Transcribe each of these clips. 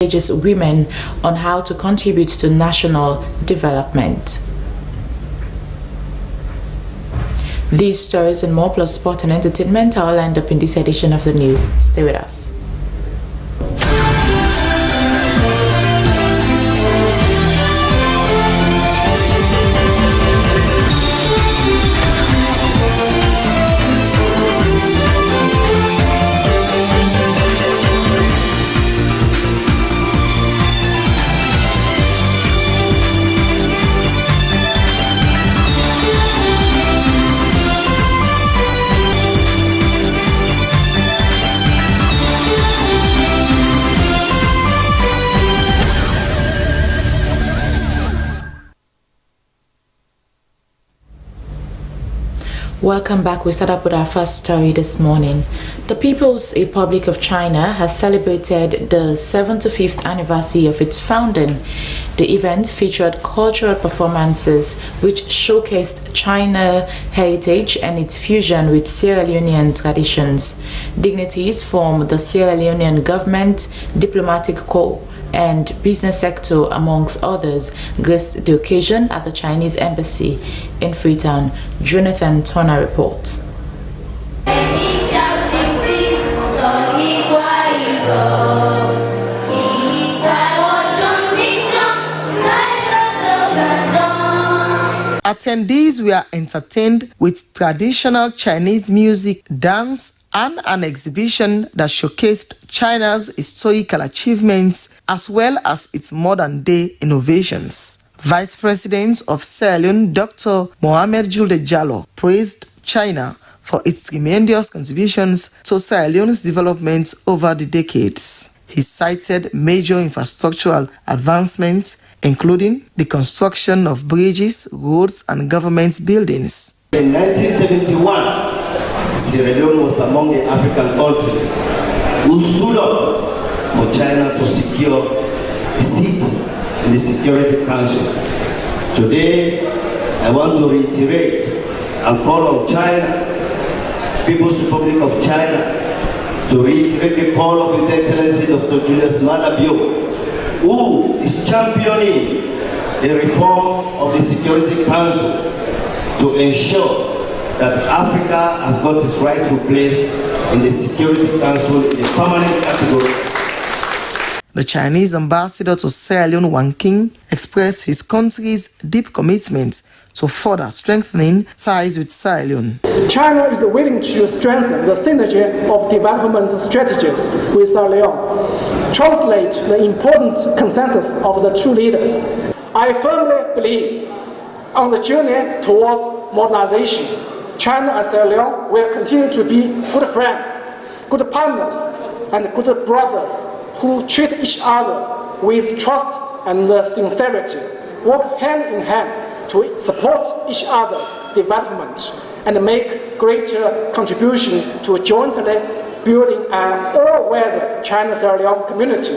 engages women on how to contribute to national development. These stories and more plus sport and entertainment are all lined up in this edition of the news. Stay with us. Welcome back. We start up with our first story this morning. The People's Republic of China has celebrated the 75th anniversary of its founding. The event featured cultural performances which showcased China heritage and its fusion with Sierra Leonean traditions. Dignitaries from the Sierra Leonean government, diplomatic corps, and business sector, amongst others, graced the occasion at the Chinese embassy in Freetown. Jonathan Turner reports. Attendees were entertained with traditional Chinese music, dance, and an exhibition that showcased China's historical achievements as well as its modern-day innovations. Vice President of Sierra Leone, Dr. Mohamed Julde Jallo, praised China for its tremendous contributions to Sierra Leone's development over the decades. He cited major infrastructural advancements, including the construction of bridges, roads, and government buildings. In 1971, Sierra Leone was among the African countries who stood up for China to secure a seat in the Security Council. Today, I want to reiterate and call on China, People's Republic of China, to reiterate the call of His Excellency Dr. Julius Maada Bio, who is championing the reform of the Security Council to ensure that Africa has got its rightful place in the Security Council in the permanent category. The Chinese ambassador to Sierra Leone, Wang King, expressed his country's deep commitment to further strengthening ties with Sierra Leone. China is willing to strengthen the synergy of development strategies with Sierra Leone, translate the important consensus of the two leaders. I firmly believe on the journey towards modernization, China and Sierra Leone will continue to be good friends, good partners, and good brothers who treat each other with trust and sincerity, work hand in hand to support each other's development, and make greater contribution to jointly building an all-weather China-Sierra Leone community.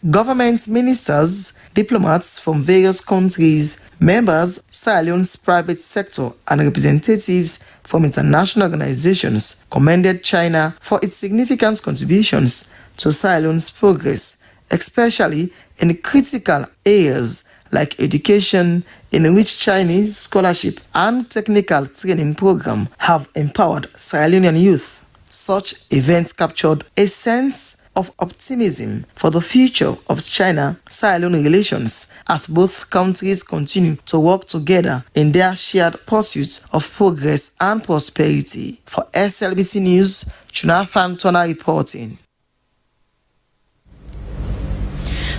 Government ministers, diplomats from various countries, members, Sierra Leone's private sector, and representatives from international organizations commended China for its significant contributions to Sierra Leone's progress, especially in critical areas like education, in which Chinese scholarship and technical training program have empowered Sierra Leonean youth. Such events captured a sense of optimism for the future of China-Sierra Leone relations as both countries continue to work together in their shared pursuit of progress and prosperity. For SLBC News, Jonathan Turner reporting.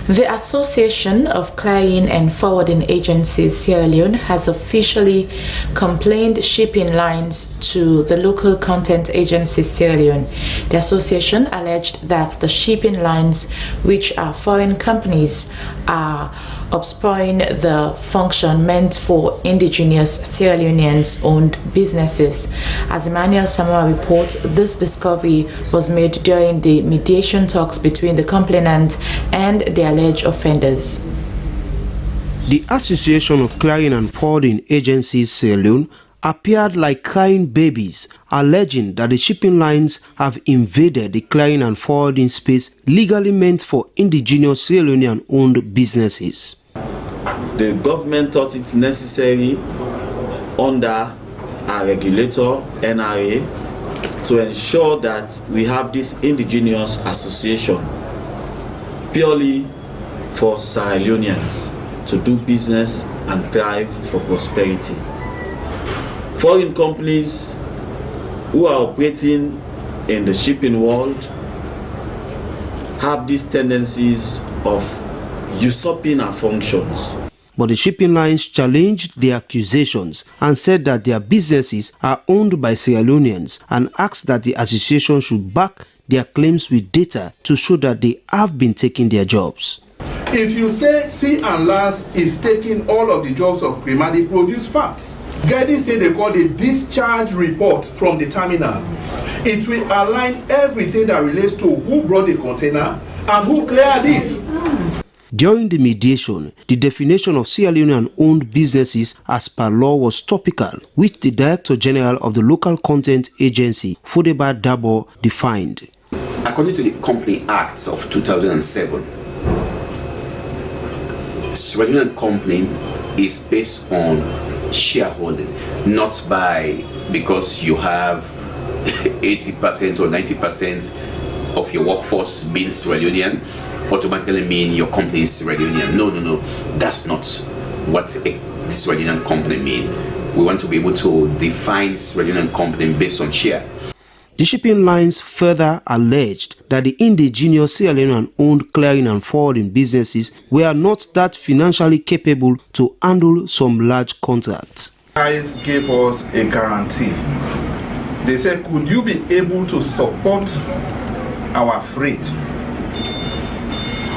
The Association of Clearing and Forwarding Agencies Sierra Leone has officially complained shipping lines to the local content agency Sierra Leone. The association alleged that the shipping lines, which are foreign companies, are obscuring the function meant for indigenous Sierra Leoneans owned businesses. As Emmanuel Samoa reports, this discovery was made during the mediation talks between the complainant and the alleged offenders. The Association of Clearing and Forwarding Agencies Sierra Leone appeared like crying babies, alleging that the shipping lines have invaded the clearing and forwarding space legally meant for indigenous Sierra Leonean-owned businesses. The government thought it necessary under our regulator, NRA, to ensure that we have this indigenous association purely for Sierra Leoneans to do business and thrive for prosperity. Foreign companies who are operating in the shipping world have these tendencies of usurping our functions. But the shipping lines challenged the accusations and said that their businesses are owned by Sierra Leoneans and asked that the association should back their claims with data to show that they have been taking their jobs. If you say Sea and Lands is taking all of the jobs of Kenema, produce facts. Getting say they call the discharge report from the terminal. It will align everything that relates to who brought the container and who cleared it. During the mediation, the definition of Sierra Leonean-owned businesses as per law was topical, which the Director General of the Local Content Agency, Fodeba Dabo, defined. According to the Company Act of 2007, Sierra Leonean company is based on shareholding, not because you have 80% or 90% of your workforce being Sierra Leonean, automatically mean your company is Sierra Leonean. No. That's not what a Sierra Leonean company means. We want to be able to define Sierra Leonean company based on share. The shipping lines further alleged that the indigenous Sierra Leonean-owned clearing and forwarding businesses were not that financially capable to handle some large contracts. Guys gave us a guarantee. They said, could you be able to support our freight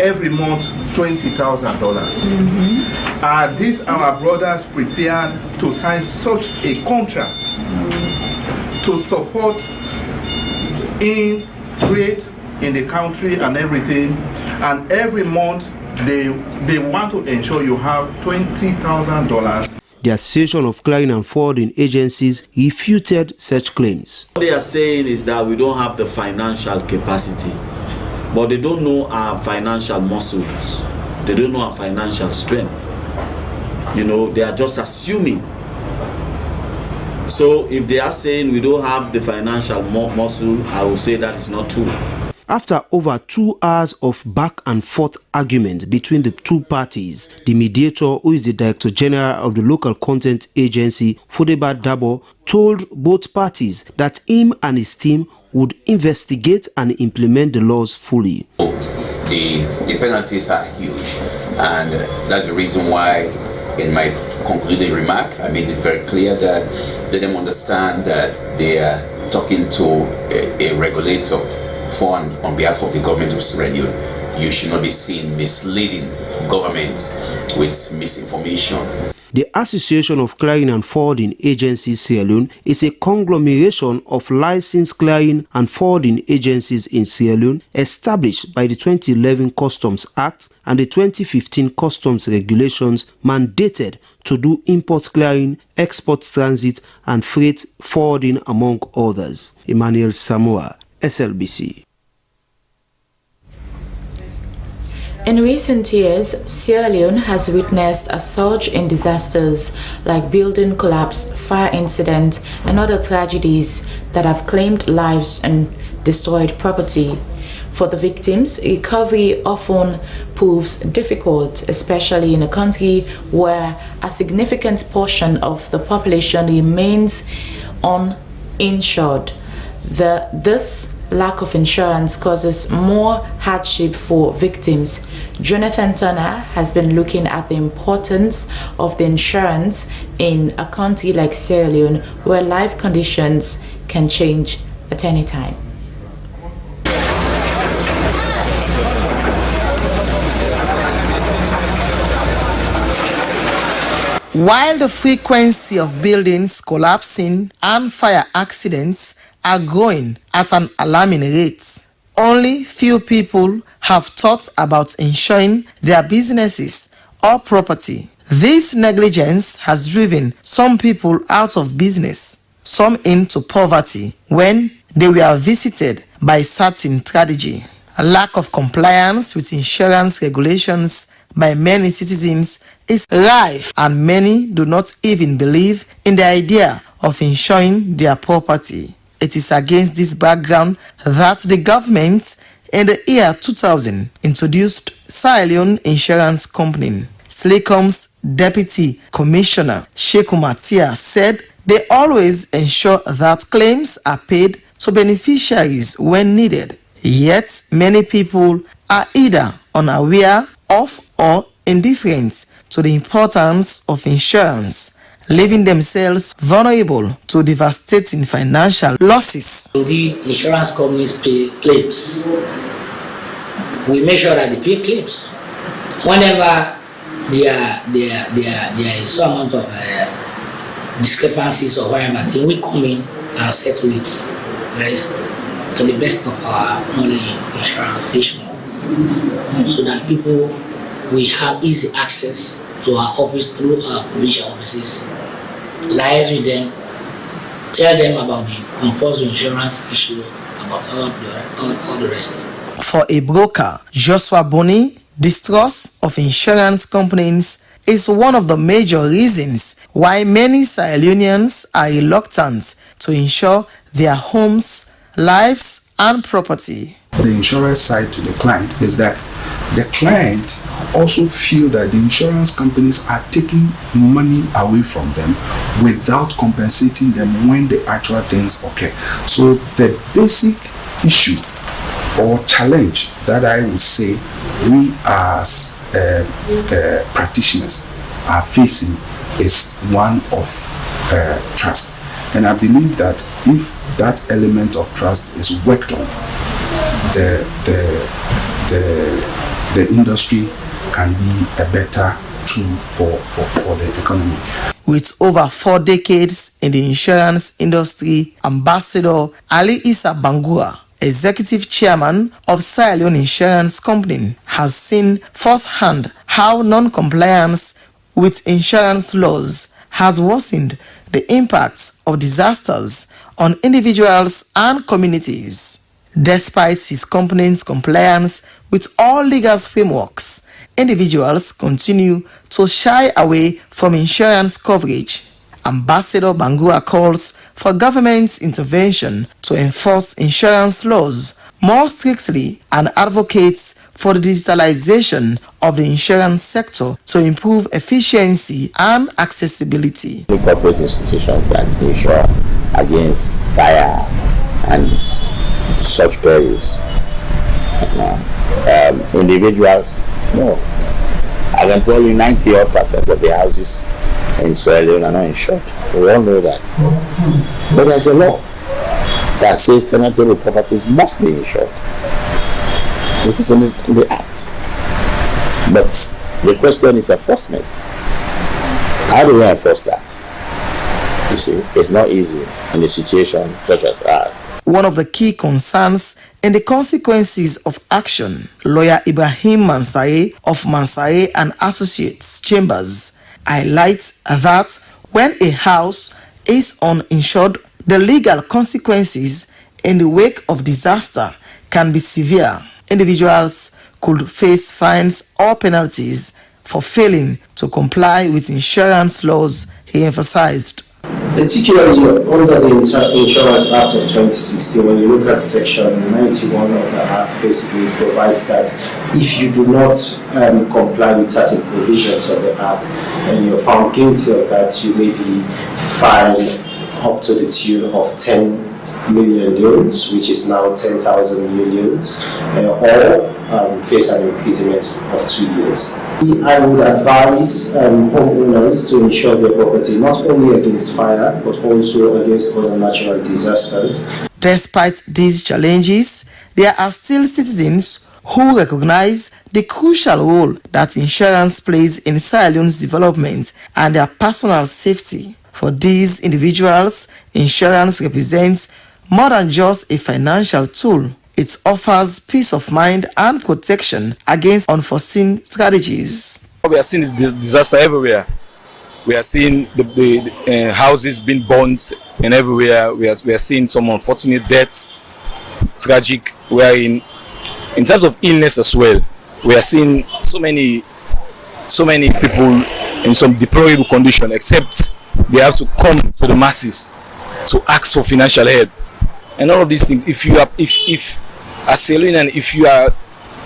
every month, $20,000? Are these our brothers prepared to sign such a contract to support in freight in the country and everything, and every month they want to ensure you have $20,000? The Association of Clearing and Forwarding Agencies refuted such claims. What they are saying is that we don't have the financial capacity, but they don't know our financial muscles. They don't know our financial strength. They are just assuming. So if they are saying we don't have the financial muscle, I will say that is not true. After over 2 hours of back and forth argument between the two parties, the mediator, who is the Director General of the Local Content Agency, Fodeba Dabo, told both parties that him and his team would investigate and implement the laws fully. The penalties are huge, and that's the reason why in my concluding remark I made it very clear that let them understand that they are talking to a regulator on behalf of the government of Sierra Leone. You should not be seen misleading governments with misinformation. The Association of Clearing and Forwarding Agencies Sierra Leone is a conglomeration of licensed clearing and forwarding agencies in Sierra Leone established by the 2011 Customs Act and the 2015 Customs Regulations mandated to do import clearing, export transit and freight forwarding among others. Emmanuel Samoa, SLBC. In recent years, Sierra Leone has witnessed a surge in disasters like building collapse, fire incidents, and other tragedies that have claimed lives and destroyed property. For the victims, recovery often proves difficult, especially in a country where a significant portion of the population remains uninsured. This lack of insurance causes more hardship for victims. Jonathan Turner has been looking at the importance of the insurance in a country like Sierra Leone, where life conditions can change at any time. While the frequency of buildings collapsing and fire accidents are growing at an alarming rate, only few people have thought about insuring their businesses or property. This negligence has driven some people out of business, some into poverty when they were visited by certain tragedy. A lack of compliance with insurance regulations by many citizens is rife, and many do not even believe in the idea of insuring their property. It is against this background that the government in the year 2000 introduced Sierra Leone Insurance Company. SLECOM's Deputy Commissioner Sheku Matia said they always ensure that claims are paid to beneficiaries when needed. Yet many people are either unaware of or indifferent to the importance of insurance, leaving themselves vulnerable to devastating financial losses. Indeed, insurance companies pay claims. We make sure that they pay claims. Whenever there is some amount of discrepancies or whatever, then we come in and settle it, right, to the best of our knowledge in insurance, so that people will have easy access to our office through our provincial offices, liaise with them, tell them about the compulsory insurance issue, about all the rest. For a broker, Joshua Boni, distrust of insurance companies is one of the major reasons why many Sierra Leoneans are reluctant to insure their homes, lives, and property. The insurance side to the client is that the client also feel that the insurance companies are taking money away from them without compensating them when the actual things occur. So the basic issue or challenge that I would say we as practitioners are facing is one of trust. And I believe that if that element of trust is worked on, the industry can be a better tool for the economy. With over 4 decades in the insurance industry, Ambassador Ali Issa Bangura, Executive Chairman of Sierra Leone Insurance Company, has seen firsthand how non-compliance with insurance laws has worsened the impacts of disasters on individuals and communities. Despite his company's compliance with all legal frameworks, individuals continue to shy away from insurance coverage. Ambassador Bangura calls for government intervention to enforce insurance laws more strictly and advocates for the digitalization of the insurance sector to improve efficiency and accessibility. The corporate institutions that insure against fire and such perils. Individuals, no. I can tell you 90% of the houses in Sierra Leone are not insured. We all know that. But there's a law that says tenantable properties must be insured. It is in the Act. But the question is enforcement. How do we enforce that? You see, it's not easy in a situation such as ours. One of the key concerns in the consequences of action, lawyer Ibrahim Mansaye of Mansaye and Associates Chambers highlights that when a house is uninsured, the legal consequences in the wake of disaster can be severe. Individuals could face fines or penalties for failing to comply with insurance laws, he emphasized. Particularly under the Insurance Act of 2016, when you look at Section 91 of the Act, basically it provides that if you do not comply with certain provisions of the Act and you're found guilty of that, you may be fined up to the tune of 10 million loans, which is now 10,000 millions, or face an imprisonment of 2 years. I would advise homeowners to insure their property not only against fire but also against other natural disasters. Despite these challenges, there are still citizens who recognize the crucial role that insurance plays in Sierra Leone's development and their personal safety. For these individuals, insurance represents more than just a financial tool. It offers peace of mind and protection against unforeseen strategies. We are seeing this disaster everywhere. We are seeing the houses being burnt and everywhere. We are seeing some unfortunate deaths, tragic. We are in terms of illness as well. We are seeing so many people in some deplorable condition, except they have to come to the masses to ask for financial help. And all of these things, if as Sierra Leonean, if you are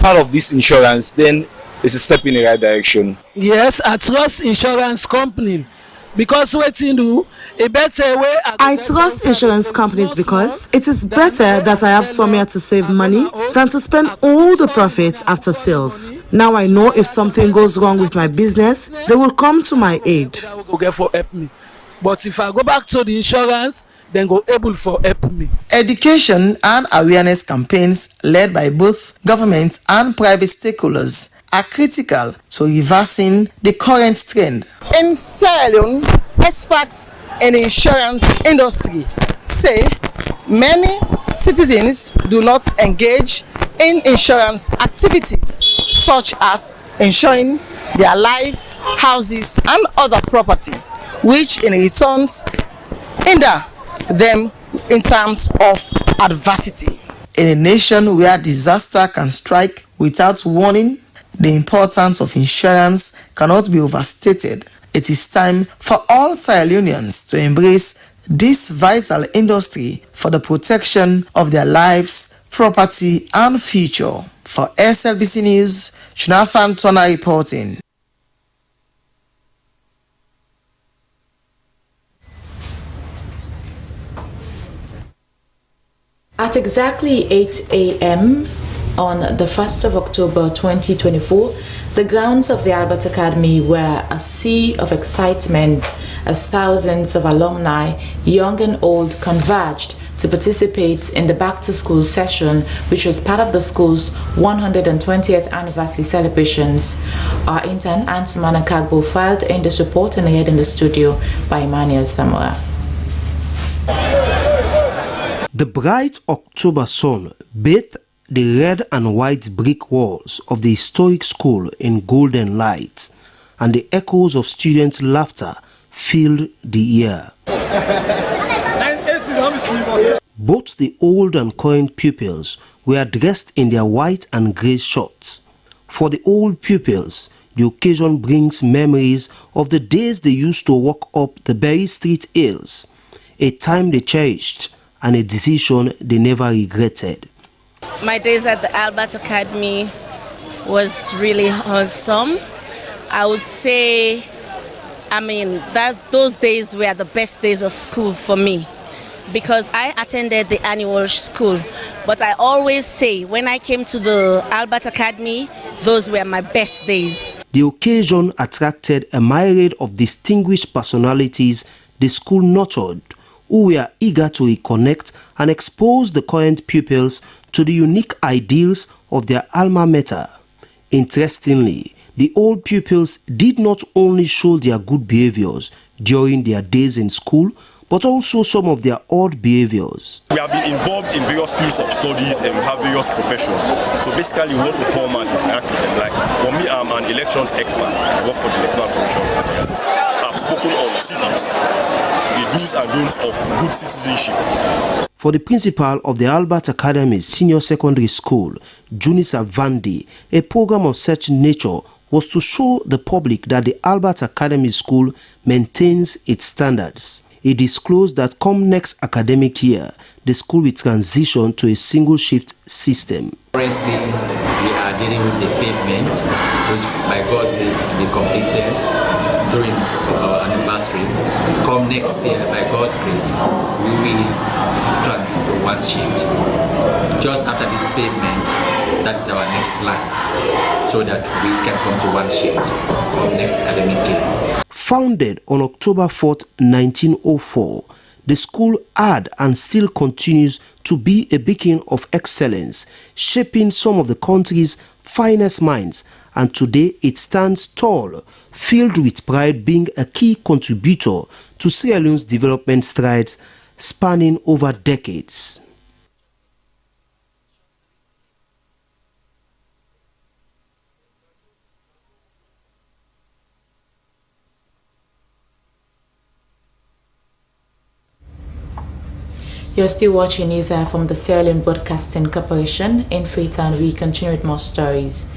part of this insurance, then it's a step in the right direction. Yes, I trust insurance company because waiting do a better way. I trust insurance companies because it is better that I have somewhere to save money than to spend all the profits after sales. Now I know if something goes wrong with my business, they will come to my aid. But if I go back to the insurance, then go able for help me. Education and awareness campaigns led by both government and private stakeholders are critical to reversing the current trend. In Sierra Leone, experts in the insurance industry say many citizens do not engage in insurance activities such as insuring their life, houses and other property, which in returns hinder them in terms of adversity. In a nation where disaster can strike without warning, the importance of insurance cannot be overstated. It is time for all Sierra Leoneans to embrace this vital industry for the protection of their lives, property and future. For SLBC News, Jonathan Turner reporting. At exactly 8 a.m. on the 1st of October 2024, the grounds of the Albert Academy were a sea of excitement as thousands of alumni, young and old, converged to participate in the back-to-school session, which was part of the school's 120th anniversary celebrations. Our intern, Antumana Kagbo, filed in this report and aired in the studio by Emmanuel Samora. The bright October sun bathed the red and white brick walls of the historic school in golden light, and the echoes of students' laughter filled the air. Both the old and current pupils were dressed in their white and grey shirts. For the old pupils, the occasion brings memories of the days they used to walk up the Berry Street hills, a time they cherished and a decision they never regretted. My days at the Albert Academy was really awesome. I would say, those days were the best days of school for me because I attended the annual school. But I always say when I came to the Albert Academy, those were my best days. The occasion attracted a myriad of distinguished personalities the school nurtured, who were eager to reconnect and expose the current pupils to the unique ideals of their alma mater. Interestingly, the old pupils did not only show their good behaviors during their days in school, but also some of their odd behaviors. We have been involved in various fields of studies and we have various professions. So basically we want to come and interact with them. Like for me, I'm an elections expert. I work for the Electoral Commission. I've spoken on civics, the do's and don'ts of good citizenship. For the principal of the Albert Academy Senior Secondary School, Junisa Vandi, a program of such nature was to show the public that the Albert Academy School maintains its standards. He disclosed that come next academic year, the school will transition to a single shift system. Currently, we are dealing with the pavement, which by God's grace will be completed during our anniversary. Come next year, by God's grace, we will transit to one shift. Just after this pavement, that is our next plan, so that we can come to one shift from next academic year. Founded on October 4th, 1904, the school had and still continues to be a beacon of excellence, shaping some of the country's finest minds, and today it stands tall, filled with pride, being a key contributor to Sierra Leone's development strides spanning over decades. You're still watching news from the Sierra Leone Broadcasting Corporation. In Freetown, we continue with more stories.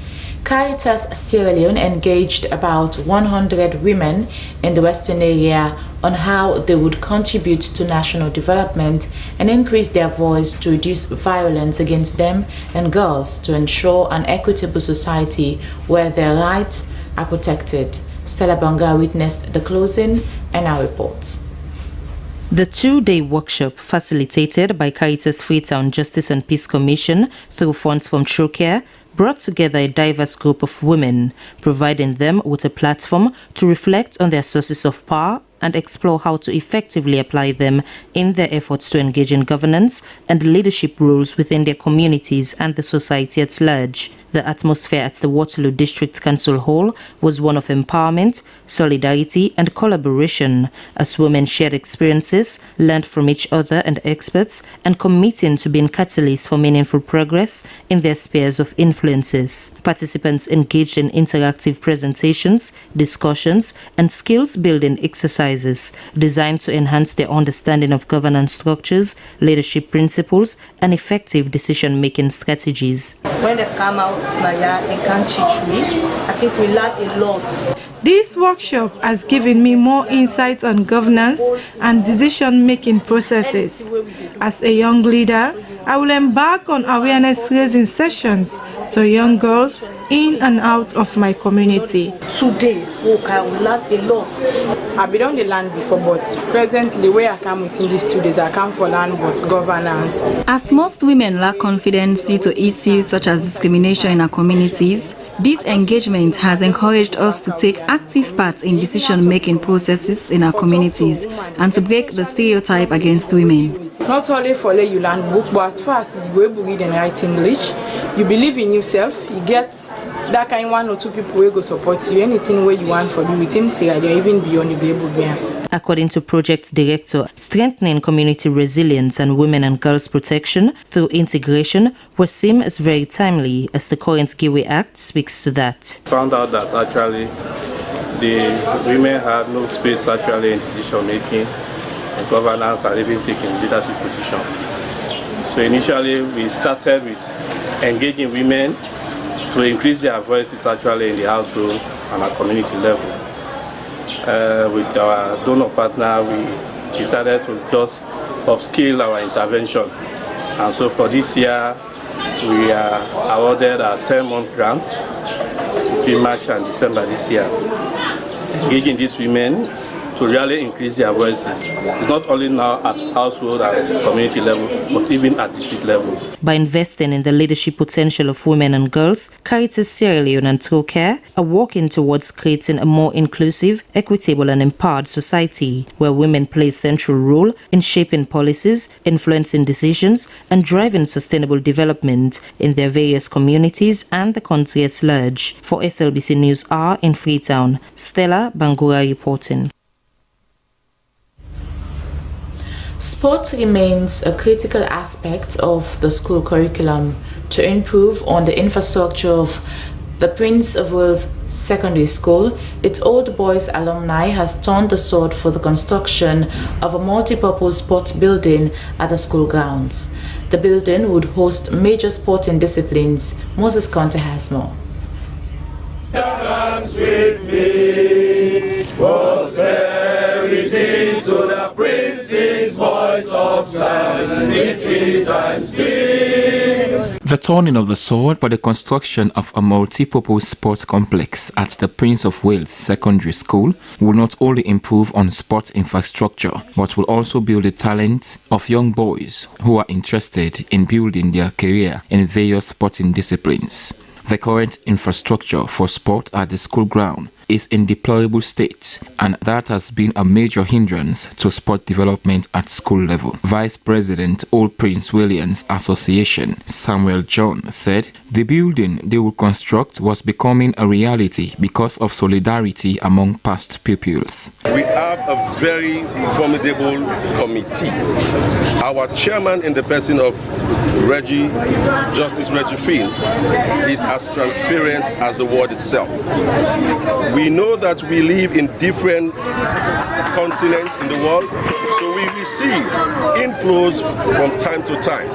Caritas Sierra Leone engaged about 100 women in the western area on how they would contribute to national development and increase their voice to reduce violence against them and girls to ensure an equitable society where their rights are protected. Stella Banga witnessed the closing and our reports. The two-day workshop, facilitated by Caritas Freetown Justice and Peace Commission through funds from TrueCare, brought together a diverse group of women, providing them with a platform to reflect on their sources of power and explore how to effectively apply them in their efforts to engage in governance and leadership roles within their communities and the society at large. The atmosphere at the Waterloo District Council Hall was one of empowerment, solidarity and collaboration as women shared experiences, learned from each other and experts, and committing to being catalysts for meaningful progress in their spheres of influences. Participants engaged in interactive presentations, discussions, and skills-building exercises designed to enhance their understanding of governance structures, leadership principles, and effective decision-making strategies. When they come out and can teach me, I think we learn a lot. This workshop has given me more insights on governance and decision-making processes. As a young leader, I will embark on awareness-raising sessions to young girls in and out of my community. 2 days, I will learn a lot. I've been on the land before, but presently where I come within these 2 days, I come for land but governance. As most women lack confidence due to issues such as discrimination in our communities, this engagement has encouraged us to take active part in decision-making processes in our communities and to break the stereotype against women. Not only for you learn book, but first you able to read and write English, you believe in yourself, you get that kind 1 or 2 people will go support you. Anything where you want for do with him, say even beyond you be able to. According to Project Director, strengthening community resilience and women and girls protection through integration was seen as very timely, as the current Gateway Act speaks to that. Found out that actually the women had no space actually in decision making and governance and even taking leadership position. So initially we started with engaging women to increase their voices actually in the household and at community level. With our donor partner, we decided to just upscale our intervention. And so for this year, we are awarded a 10-month grant between March and December this year, engaging these women to really increase their voices. It's not only now at household and community level, but even at district level. By investing in the leadership potential of women and girls, Caritas Sierra Leone and TrueCare are working towards creating a more inclusive, equitable and empowered society where women play a central role in shaping policies, influencing decisions and driving sustainable development in their various communities and the country at large. For SLBC News Hour in Freetown, Stella Bangura reporting. Sport remains a critical aspect of the school curriculum to improve on the infrastructure of the Prince of Wales Secondary School. Its Old Boys alumni has turned the sword for the construction of a multi-purpose sports building at the school grounds. The building would host major sporting disciplines. Moses Conte has more. Dance with me, prosperity to the prince's voice of sound, in 3 times 3. The turning of the sword for the construction of a multi-purpose sports complex at the Prince of Wales Secondary School will not only improve on sports infrastructure, but will also build the talent of young boys who are interested in building their career in various sporting disciplines. The current infrastructure for sport at the school ground is in deplorable state, and that has been a major hindrance to sport development at school level. Vice President Old Prince William's Association, Samuel John, said the building they will construct was becoming a reality because of solidarity among past pupils. We have a very formidable committee. Our chairman in the person of Justice Reggie Field is as as transparent as the word itself. We know that we live in different continents in the world, so we receive inflows from time to time.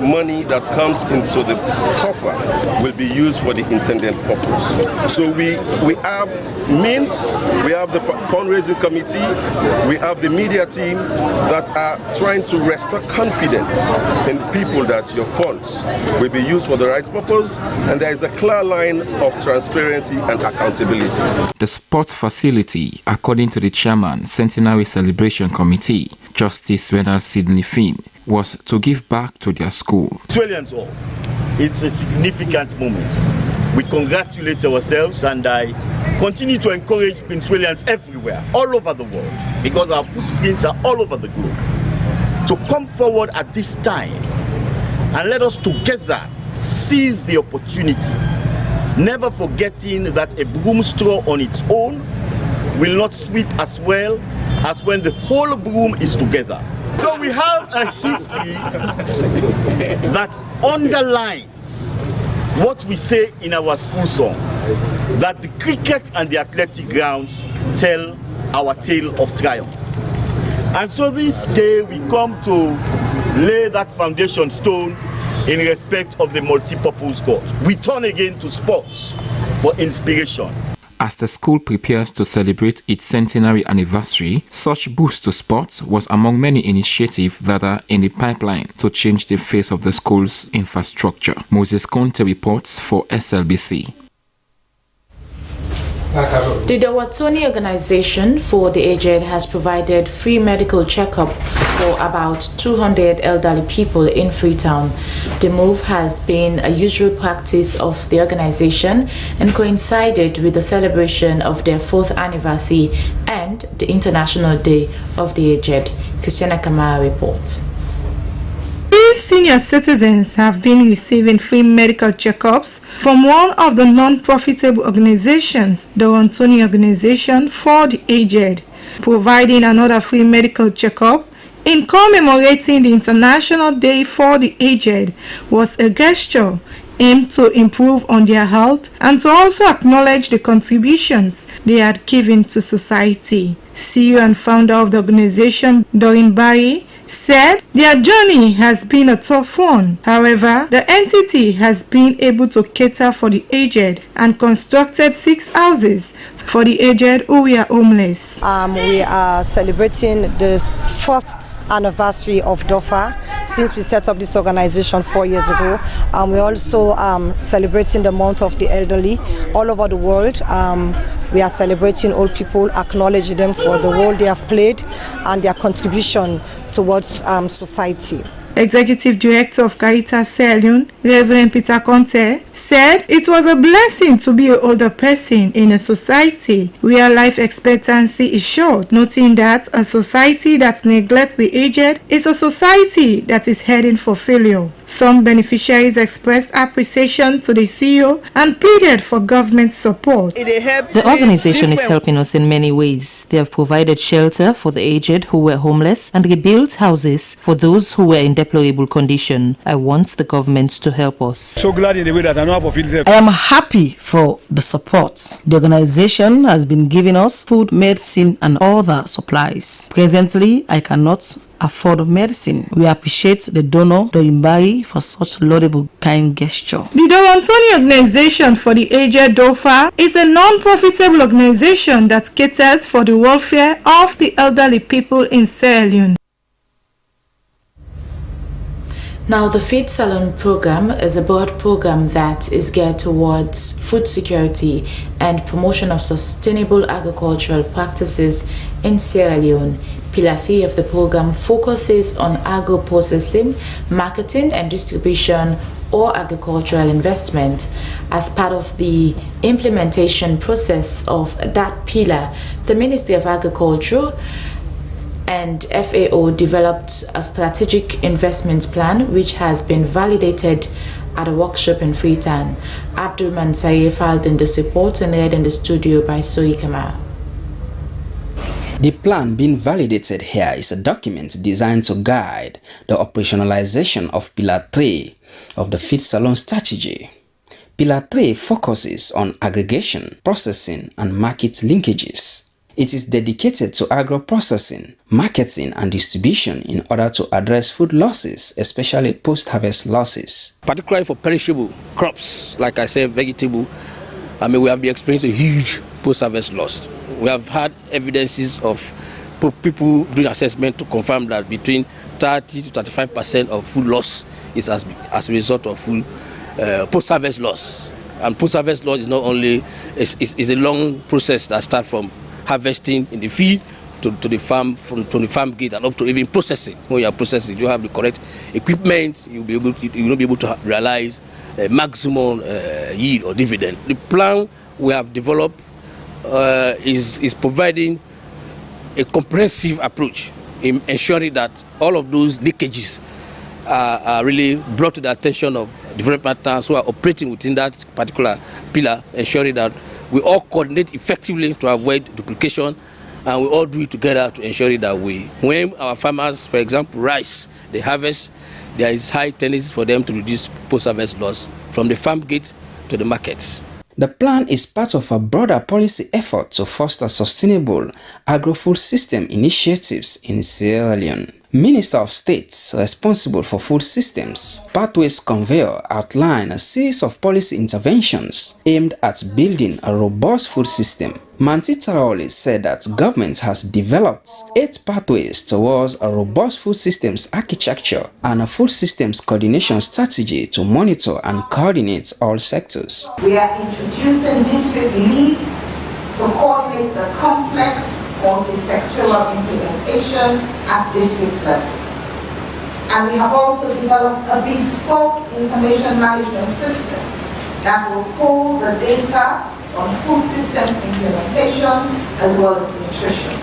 Money that comes into the coffer will be used for the intended purpose. So we have means, we have the fundraising committee, we have the media team that are trying to restore confidence in people that your funds will be used for the right purpose, and there is a clear line of transparency and accountability. The sports facility, according to the chairman, Centenary Celebration Committee, Justice Renald Sidney Finn, was to give back to their school. Australians all, it's a significant moment. We congratulate ourselves, and I continue to encourage Prince Williams everywhere, all over the world, because our footprints are all over the globe, to come forward at this time and let us together seize the opportunity, never forgetting that a broom straw on its own will not sweep as well as when the whole broom is together. So we have a history that underlines what we say in our school song, that the cricket and the athletic grounds tell our tale of triumph. And so this day we come to lay that foundation stone in respect of the multi-purpose court. We turn again to sports for inspiration. As the school prepares to celebrate its centenary anniversary, such boost to sports was among many initiatives that are in the pipeline to change the face of the school's infrastructure. Moses Conte reports for SLBC. The Dawatoni Organization for the Aged has provided free medical checkup for about 200 elderly people in Freetown. The move has been a usual practice of the organization and coincided with the celebration of their 4th anniversary and the International Day of the Aged. Christiana Kamara reports. These senior citizens have been receiving free medical checkups from one of the non-profitable organizations, the Dawatoni Organization for the Aged. Providing another free medical checkup in commemorating the International Day for the Aged was a gesture aimed to improve on their health and to also acknowledge the contributions they had given to society. CEO and founder of the organization, Doreen Barry, said their journey has been a tough one. However, the entity has been able to cater for the aged and constructed 6 houses for the aged who were homeless. We are celebrating the 4th anniversary of DOFA since we set up this organization 4 years ago. We're also celebrating the month of the elderly all over the world. We are celebrating old people, acknowledging them for the role they have played and their contribution towards society. Executive Director of Caritas Sierra Leone, Reverend Peter Conte, said it was a blessing to be an older person in a society where life expectancy is short, noting that a society that neglects the aged is a society that is heading for failure. Some beneficiaries expressed appreciation to the CEO and pleaded for government support. The organization is helping us in many ways. They have provided shelter for the aged who were homeless and rebuilt houses for those who were in deplorable condition. I want the government to help us. So glad in the way that I know how to feel. I am happy for the support. The organization has been giving us food, medicine and other supplies. Presently, I cannot afford medicine. We appreciate the donor, Doimbari, for such laudable kind gesture. The Dawatoni Organization for the Aged DOFA is a non-profitable organization that caters for the welfare of the elderly people in Sierra Leone. Now, the Feed Salon program is a broad program that is geared towards food security and promotion of sustainable agricultural practices in Sierra Leone. Pillar 3 of the program focuses on agro-processing, marketing and distribution or agricultural investment. As part of the implementation process of that pillar, the Ministry of Agriculture and FAO developed a strategic investment plan which has been validated at a workshop in Freetown. Abdul Mansaye filed in this report and read in the studio by Suri Kamara. The plan being validated here is a document designed to guide the operationalization of Pillar 3 of the Feed Salon strategy. Pillar 3 focuses on aggregation, processing, and market linkages. It is dedicated to agro-processing, marketing, and distribution in order to address food losses, especially post-harvest losses. Particularly for perishable crops, like I said, vegetable, we have been experiencing huge post-harvest loss. We have had evidences of people doing assessment to confirm that between 30 to 35% of food loss is as a result of food post-harvest loss. And post-harvest loss is not only is a long process that starts from harvesting in the field to the farm, from the farm gate and up to even processing. When you are processing, you have the correct equipment, you will not be able to realize maximum yield or dividend. The plan we have developed is providing a comprehensive approach in ensuring that all of those leakages are really brought to the attention of different partners who are operating within that particular pillar, ensuring that we all coordinate effectively to avoid duplication, and we all do it together to ensure that when our farmers, for example, rice, they harvest, there is high tendency for them to reduce post-harvest loss from the farm gate to the markets. The plan is part of a broader policy effort to foster sustainable agro-food system initiatives in Sierra Leone. Minister of State responsible for food systems, Pathways Conveyor, outlined a series of policy interventions aimed at building a robust food system. Manti Traore said that government has developed 8 pathways towards a robust food systems architecture and a food systems coordination strategy to monitor and coordinate all sectors. We are introducing district leads to coordinate the complex multi-sectoral implementation at district level. And we have also developed a bespoke information management system that will pull the data on food system implementation as well as nutrition.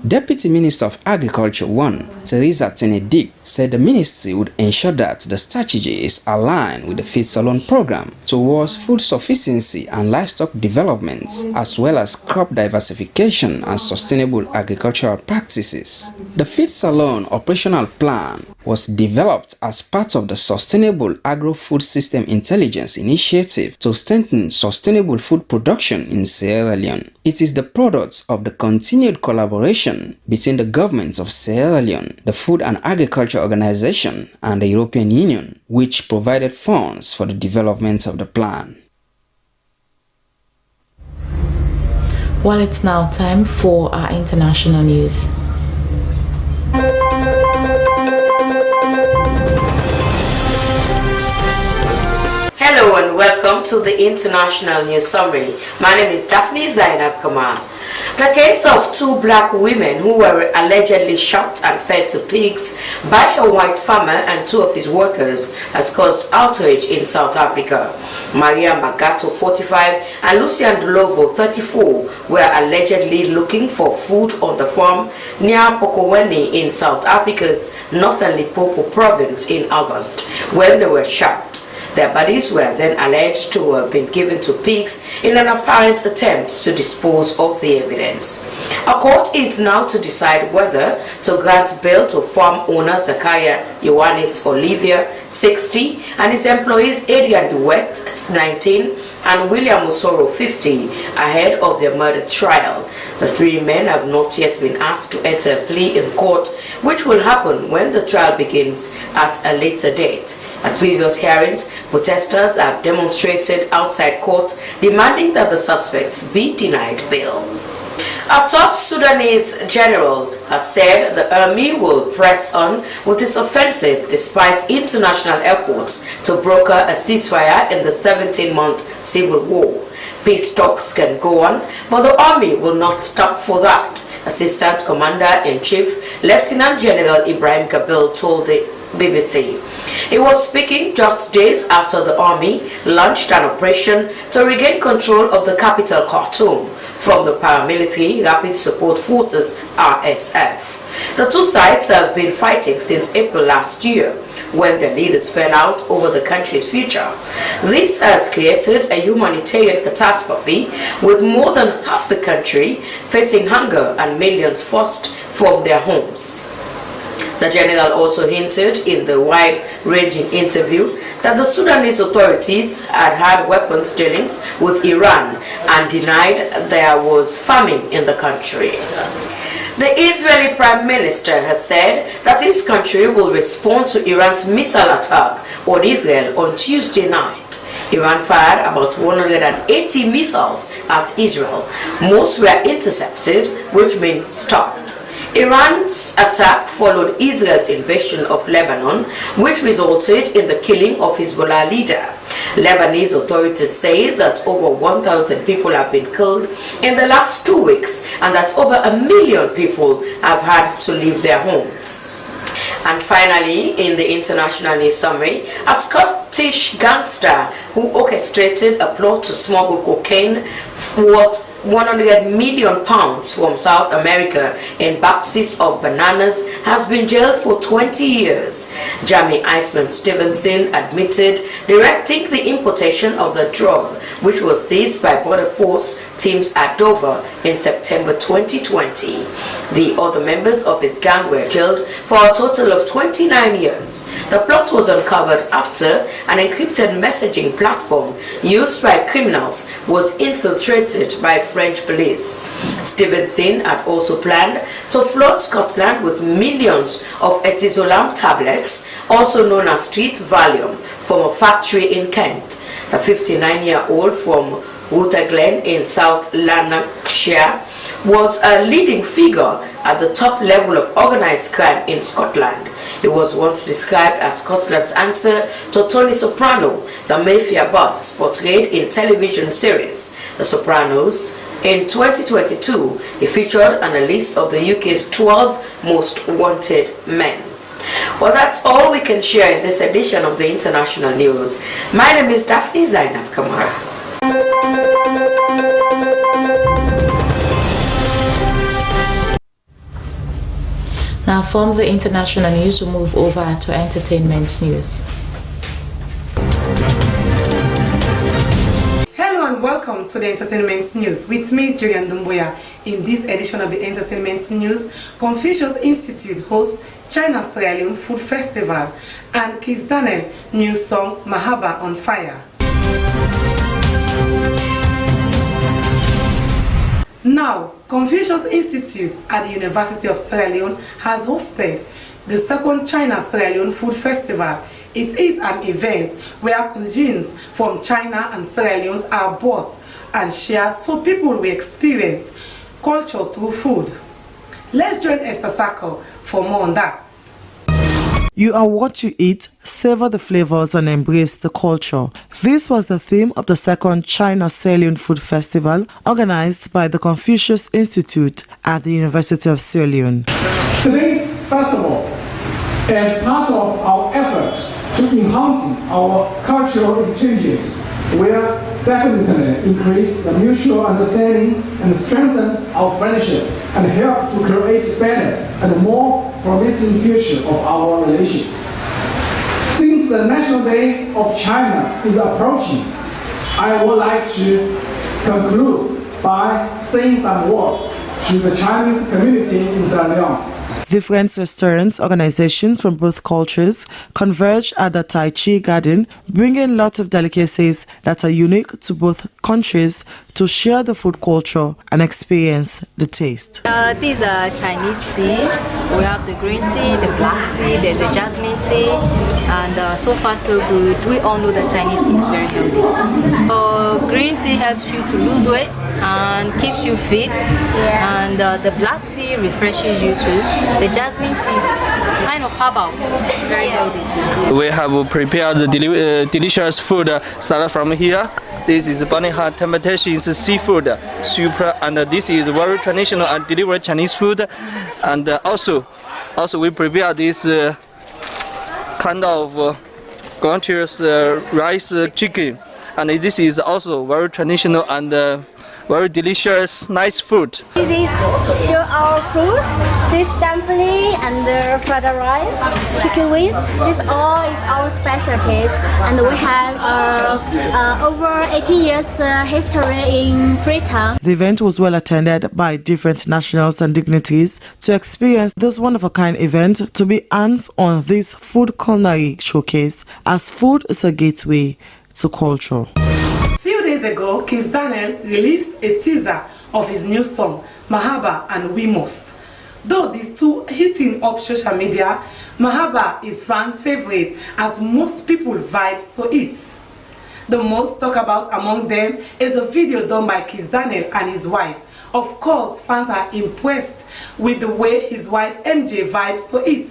Deputy Minister of Agriculture 1, Teresa Tenedic, said the ministry would ensure that the strategy is aligned with the Feed Salon program towards food sufficiency and livestock development, as well as crop diversification and sustainable agricultural practices. The Feed Salon operational plan was developed as part of the Sustainable Agro-Food System Intelligence Initiative to strengthen sustainable food production in Sierra Leone. It is the product of the continued collaboration between the governments of Sierra Leone, the Food and Agriculture Organization, and the European Union, which provided funds for the development of the plan. Well, it's now time for our international news. Hello and welcome to the International News Summary. My name is Daphne Zainab Kamal. The case of 2 black women who were allegedly shot and fed to pigs by a white farmer and 2 of his workers has caused outrage in South Africa. Maria Magato, 45, and Lucian Dulovo, 34, were allegedly looking for food on the farm near Pokoweni in South Africa's northern Limpopo province in August when they were shot. Their bodies were then alleged to have been given to pigs in an apparent attempt to dispose of the evidence. A court is now to decide whether to grant bail to farm owner Zakaria Ioannis Olivia, 60, and his employees Adrian DeWet, 19, and William Osoro, 50, ahead of their murder trial. The 3 men have not yet been asked to enter a plea in court, which will happen when the trial begins at a later date. At previous hearings, protesters have demonstrated outside court demanding that the suspects be denied bail. A top Sudanese general has said the army will press on with its offensive despite international efforts to broker a ceasefire in the 17-month civil war. Peace talks can go on, but the army will not stop for that, Assistant Commander-in-Chief Lieutenant General Ibrahim Kabil told the BBC. He was speaking just days after the army launched an operation to regain control of the capital Khartoum from the paramilitary Rapid Support Forces RSF. The 2 sides have been fighting since April last year, when their leaders fell out over the country's future. This has created a humanitarian catastrophe, with more than half the country facing hunger and millions forced from their homes. The general also hinted in the wide-ranging interview that the Sudanese authorities had weapons dealings with Iran and denied there was famine in the country. The Israeli Prime Minister has said that his country will respond to Iran's missile attack on Israel on Tuesday night. Iran fired about 180 missiles at Israel. Most were intercepted, which means stopped. Iran's attack followed Israel's invasion of Lebanon, which resulted in the killing of Hezbollah leader. Lebanese authorities say that over 1,000 people have been killed in the last 2 weeks and that over 1 million people have had to leave their homes. And finally, in the international news summary, a Scottish gangster who orchestrated a plot to smuggle cocaine worth £100 million from South America in boxes of bananas has been jailed for 20 years. Jamie Iceman Stevenson admitted directing the importation of the drug, which was seized by border force teams at Dover in September 2020. The other members of his gang were jailed for a total of 29 years. The plot was uncovered after an encrypted messaging platform used by criminals was infiltrated by French police. Stevenson had also planned to flood Scotland with millions of etizolam tablets, also known as street Valium, from a factory in Kent. The 59-year-old from Wooterglen in South Lanarkshire was a leading figure at the top level of organized crime in Scotland. He was once described as Scotland's answer to Tony Soprano, the mafia boss portrayed in television series The Sopranos. In 2022, he featured on a list of the UK's 12 most wanted men. Well, that's all we can share in this edition of the International News. My name is Daphne Zainab Kamara. Now from the international news, we move over to entertainment news. Hello and welcome to the entertainment news with me, Julian Dumboya. In this edition of the entertainment news, Confucius Institute hosts China Sierra Leone Food Festival and Kiss Daniel new song Mahaba on Fire. Now, Confucius Institute at the University of Sierra Leone has hosted the second China Sierra Leone Food Festival. It is an event where cuisines from China and Sierra Leone are bought and shared so people will experience culture through food. Let's join Esther Sako for more on that. You are what you eat, savor the flavors and embrace the culture. This was the theme of the second China Sierra Leone Food Festival organized by the Confucius Institute at the University of Sierra Leone. Today's festival is part of our efforts to enhance our cultural exchanges will definitely increase the mutual understanding and strengthen our friendship and help to create better and more promising future of our relations. Since the National Day of China is approaching, I would like to conclude by saying some words to the Chinese community in Sierra Leone. Different restaurants, organizations from both cultures converge at the Tai Chi Garden, bringing lots of delicacies that are unique to both countries to share the food culture and experience the taste. These are Chinese tea. We have the green tea, the black tea, there's a jasmine tea, and so far so good. We all know that Chinese tea is very healthy. Green tea helps you to lose weight and keeps you fit, and the black tea refreshes you too. The jasmine tea is kind of herbal, very healthy too. We have prepared the delicious food started from here. This is bunny heart temptations seafood soup, and this is very traditional and delivered Chinese food. And also we prepare this kind of glutinous rice chicken, and this is also very traditional and very delicious, nice food. This is show our food. This dumpling and the fried rice, chicken wings, this all is our specialties. And we have over 80 years history in Freetown. The event was well attended by different nationals and dignitaries to experience this one-of-a-kind event to be hands on this food culinary showcase, as food is a gateway to culture. A few days ago, Kiss Daniels released a teaser of his new song, Mahaba and We Must. Though these two hitting up social media, Mahaba is fans' favorite as most people vibe to it. The most talked about among them is the video done by Kiss Daniel and his wife. Of course, fans are impressed with the way his wife MJ vibes to it.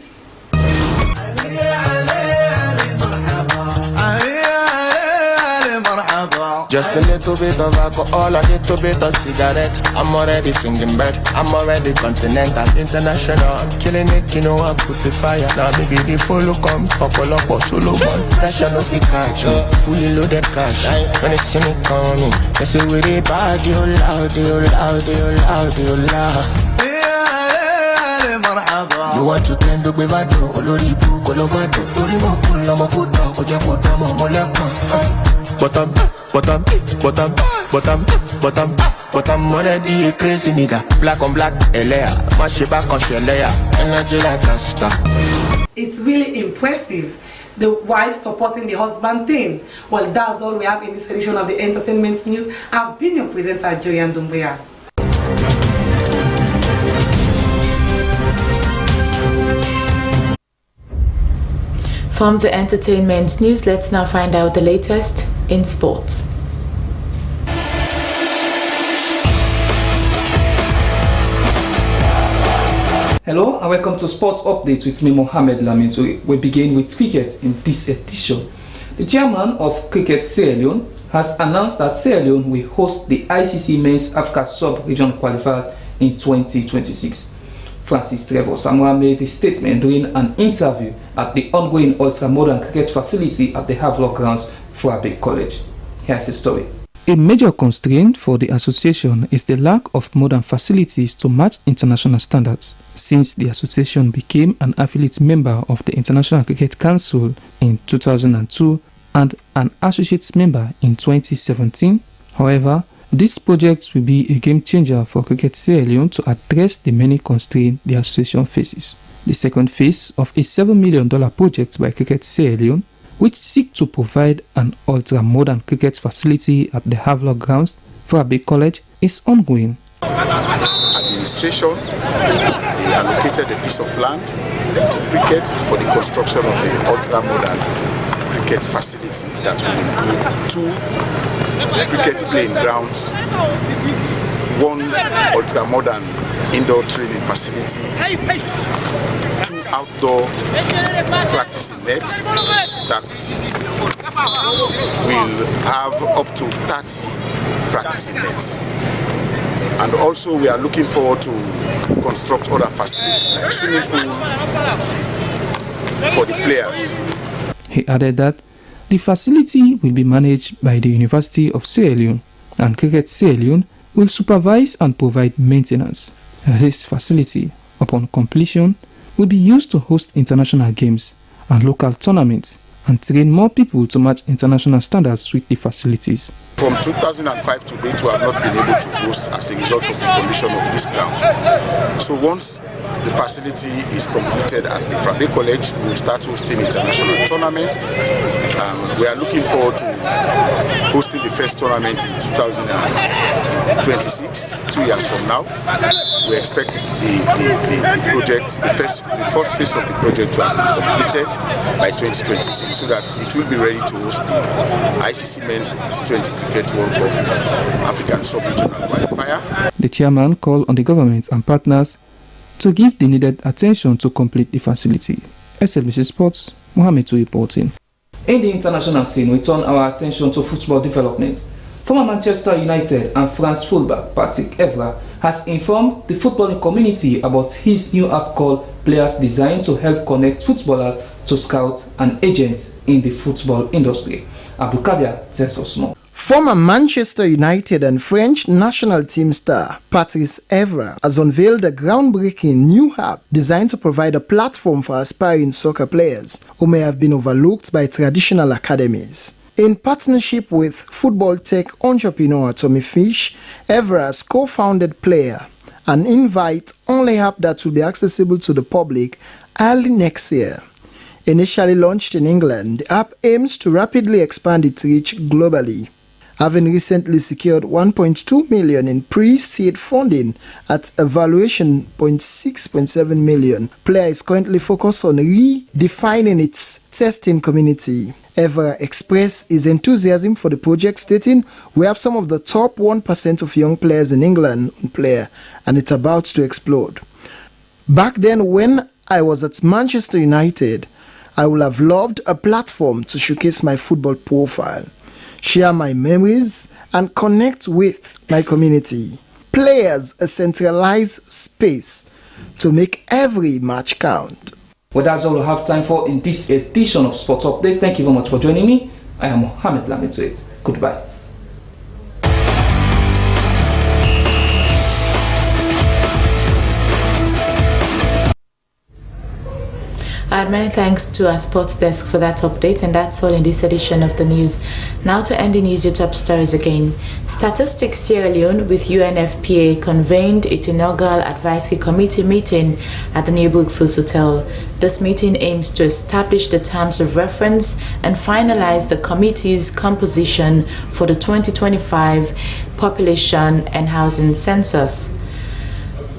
Just a little bit of alcohol, a little bit of cigarette. I'm already singing bird, I'm already continental, international. I'm killing it, you know I'm put the fire. Now maybe the follow come, couple up or solo one. Pressure no fi catch me, fully loaded cash. When they see me coming, they say we the bad, you loud, you loud, you loud, you loud. You want to tend to be bad, olori bu, kolovado. Tori mo kula mo kuda, oja kuda mo molekon. Bottom, already a crazy nigga. Black on black, Elea, mash back on Shelea, energy like a star. It's really impressive, the wife supporting the husband thing. Well, that's all we have in this edition of the Entertainment News. I've been your presenter, Joyan Dumbuya. From the Entertainment News, let's now find out the latest in sports. Hello and welcome to Sports Update with me, Mohamed Laminto. We begin with cricket in this edition. The chairman of Cricket Sierra Leone has announced that Sierra Leone will host the ICC Men's Africa Sub-Region Qualifiers in 2026. Francis Trevor Samoa made the statement during an interview at the ongoing ultra-modern cricket facility at the Havelock grounds for Abbey College. Here's the story. A major constraint for the association is the lack of modern facilities to match international standards. Since the association became an affiliate member of the International Cricket Council in 2002 and an associate member in 2017, however, this project will be a game changer for Cricket Sierra Leone to address the many constraints the association faces. The second phase of a $7 million project by Cricket Sierra Leone, which seeks to provide an ultra-modern cricket facility at the Havelock grounds for Abbey College, is ongoing. Administration, they allocated a piece of land to cricket for the construction of an ultra-modern cricket facility that will include 2 cricket playing grounds, 1 ultra-modern indoor training facility, 2 outdoor practicing nets that will have up to 30 practicing nets. And also we are looking forward to construct other facilities like swimming pool for the players. He added that the facility will be managed by the University of Sierra Leone, and Cricket Sierra Leone will supervise and provide maintenance. This facility, upon completion, will be used to host international games and local tournaments and train more people to match international standards with the facilities. From 2005 to date, we have not been able to host as a result of the condition of this ground. So once the facility is completed at the Abbey College, we will start hosting international tournament. We are looking forward to hosting the first tournament in 2026, 2 years from now. We expect the project, the first phase of the project to have been completed by 2026, so that it will be ready to host the ICC Men's T20 Cricket World Cup African Sub-Regional Qualifier. The chairman called on the government and partners to give the needed attention to complete the facility. Slbc Sports, Mohamed to reporting. In the international scene, we turn our attention to football development. Former Manchester United and France fullback Patrick Evra has informed the footballing community about his new app called Players, designed to help connect footballers to scouts and agents in the football industry. Abdul Kabir tells us more. Former Manchester United and French national team star Patrice Evra has unveiled a groundbreaking new app designed to provide a platform for aspiring soccer players who may have been overlooked by traditional academies. In partnership with football tech entrepreneur Tommy Fish, Evra has co-founded Player, an invite-only app that will be accessible to the public early next year. Initially launched in England, the app aims to rapidly expand its reach globally. Having recently secured $1.2 million in pre-seed funding at a valuation $6.7 million, Player is currently focused on redefining its testing community. Evra expressed his enthusiasm for the project, stating, "We have some of the top 1% of young players in England on Player, and it's about to explode. Back then, when I was at Manchester United, I would have loved a platform to showcase my football profile, share my memories, and connect with my community. Players a centralized space to make every match count." Well, that's all we have time for in this edition of Sports Update. Thank you very much for joining me. I am Mohamed Lamitwe. Goodbye. Many thanks to our sports desk for that update, and that's all in this edition of the news. Now to end the news, your top stories again. Statistics Sierra Leone with UNFPA convened its inaugural advisory committee meeting at the New Brookfields Hotel. This meeting aims to establish the terms of reference and finalize the committee's composition for the 2025 population and housing census.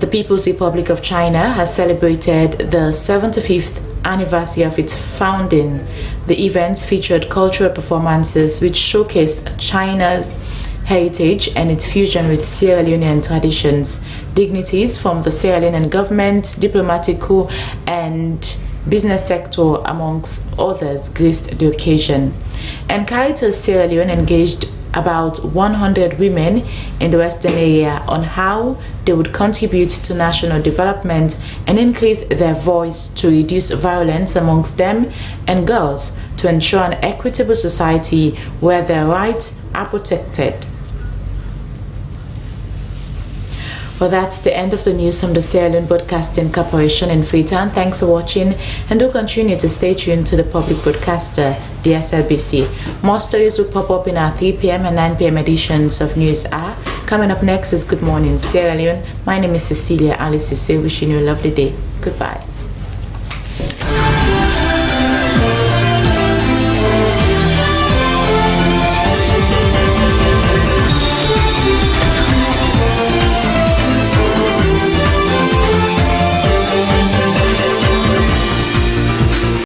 The People's Republic of China has celebrated the 75th anniversary of its founding. The event featured cultural performances which showcased China's heritage and its fusion with Sierra Leonean traditions. Dignitaries from the Sierra Leonean government, diplomatic corps, and business sector, amongst others, graced the occasion. And Caritas Sierra Leone engaged about 100 women in the western area on how they would contribute to national development and increase their voice to reduce violence amongst them and girls to ensure an equitable society where their rights are protected. Well, that's the end of the news from the Sierra Leone Broadcasting Corporation in Freetown. Thanks for watching, and do continue to stay tuned to the public broadcaster, the Slbc. More stories will pop up in our 3 p.m. and 9 p.m. editions of News Hour. Coming up next is Good Morning Sierra Leone. My name is Cecilia Alice Sisse, wishing you a lovely day. Goodbye.